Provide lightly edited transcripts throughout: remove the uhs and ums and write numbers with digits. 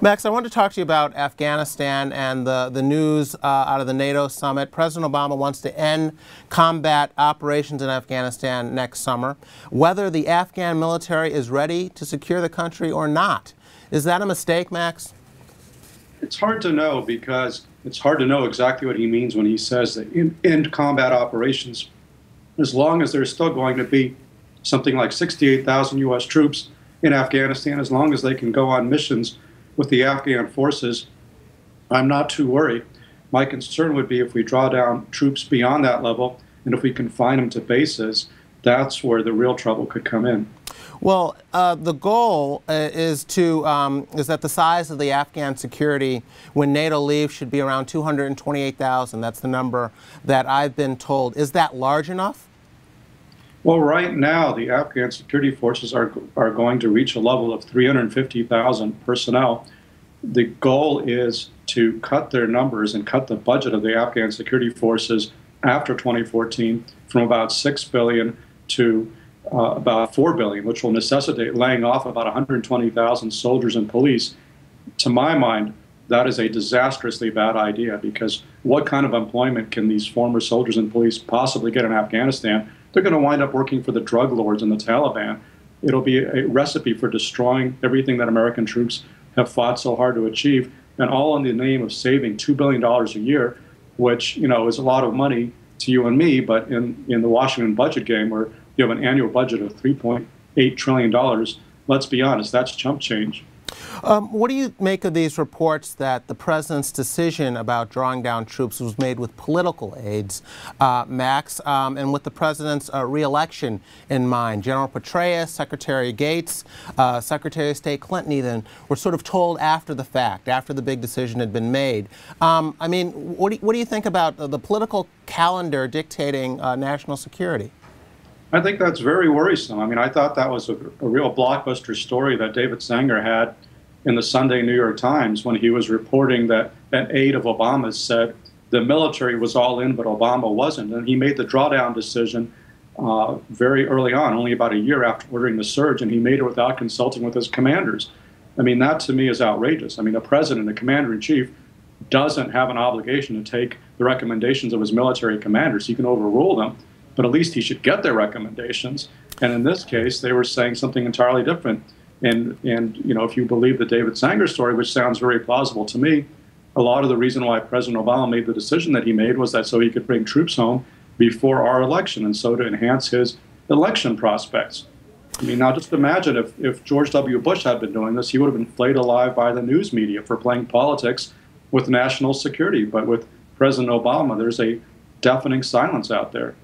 Max, I want to talk to you about Afghanistan and the news out of the NATO summit. President Obama wants to end combat operations in Afghanistan next summer. Whether the Afghan military is ready to secure the country or not. Is that a mistake, Max? It's hard to know, because it's hard to know exactly what he means when he says that end combat operations, as long as there's still going to be something like 68,000 U.S. troops in Afghanistan, as long as they can go on missions with the Afghan forces, I'm not too worried. My concern would be if we draw down troops beyond that level, and if we confine them to bases, that's where the real trouble could come in. Well, the goal is that the size of the Afghan security when NATO leaves should be around 228,000. That's the number that I've been told. Is that large enough? Well, right now, the Afghan security forces are going to reach a level of 350,000 personnel. The goal is to cut their numbers and cut the budget of the Afghan security forces after 2014 from about $6 billion to about $4 billion, which will necessitate laying off about 120,000 soldiers and police. To my mind, that is a disastrously bad idea, because what kind of employment can these former soldiers and police possibly get in Afghanistan? They're going to wind up working for the drug lords and the Taliban. It'll be a recipe for destroying everything that American troops have fought so hard to achieve, and all in the name of saving $2 billion a year, which, you know, is a lot of money to you and me, but in the Washington budget game, where you have an annual budget of $3.8 trillion, let's be honest, that's chump change. What do you make of these reports that the president's decision about drawing down troops was made with political aids, Max, and with the president's re-election in mind? General Petraeus, Secretary Gates, Secretary of State Clinton even were sort of told after the fact, after the big decision had been made. I mean, what do you think about the political calendar dictating national security? I think that's very worrisome. I mean, I thought that was a real blockbuster story that David Sanger had in the Sunday New York Times when he was reporting that an aide of Obama's said the military was all in, but Obama wasn't. And he made the drawdown decision very early on, only about a year after ordering the surge, and he made it without consulting with his commanders. I mean, that to me is outrageous. I mean, a president, a commander-in-chief, doesn't have an obligation to take the recommendations of his military commanders. He can overrule them, but at least he should get their recommendations. And in this case, they were saying something entirely different. And you know, if you believe the David Sanger story, which sounds very plausible to me, a lot of the reason why President Obama made the decision that he made was that so he could bring troops home before our election, and so to enhance his election prospects. I mean, now just imagine if George W. Bush had been doing this, he would have been flayed alive by the news media for playing politics with national security. But with President Obama, there's a deafening silence out there.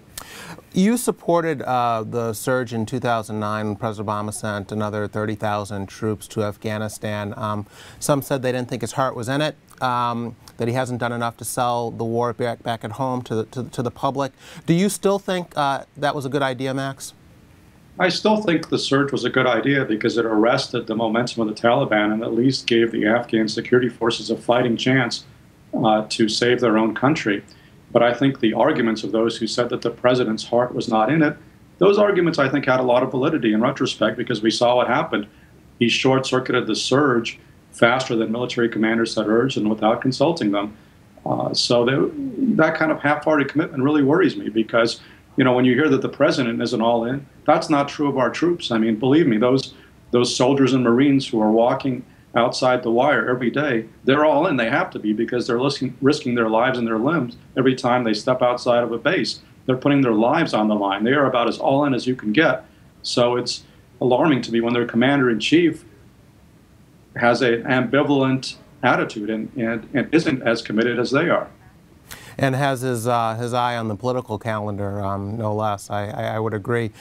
You supported the surge in 2009 when President Obama sent another 30,000 troops to Afghanistan. Some said they didn't think his heart was in it, that he hasn't done enough to sell the war back at home to the public. Do you still think that was a good idea, Max? I still think the surge was a good idea because it arrested the momentum of the Taliban and at least gave the Afghan security forces a fighting chance to save their own country. But I think the arguments of those who said that the president's heart was not in it, those arguments I think had a lot of validity in retrospect, because we saw what happened. He short-circuited the surge faster than military commanders had urged and without consulting them. So that kind of half-hearted commitment really worries me, because, you know, when you hear that the president isn't all in, that's not true of our troops. I mean, believe me, those soldiers and Marines who are walking outside the wire every day, they're all in. They have to be, because they're risking their lives and their limbs every time they step outside of a base. They're putting their lives on the line. They are about as all in as you can get. So it's alarming to me when their commander-in-chief has an ambivalent attitude and isn't as committed as they are. And has his eye on the political calendar, no less. I would agree.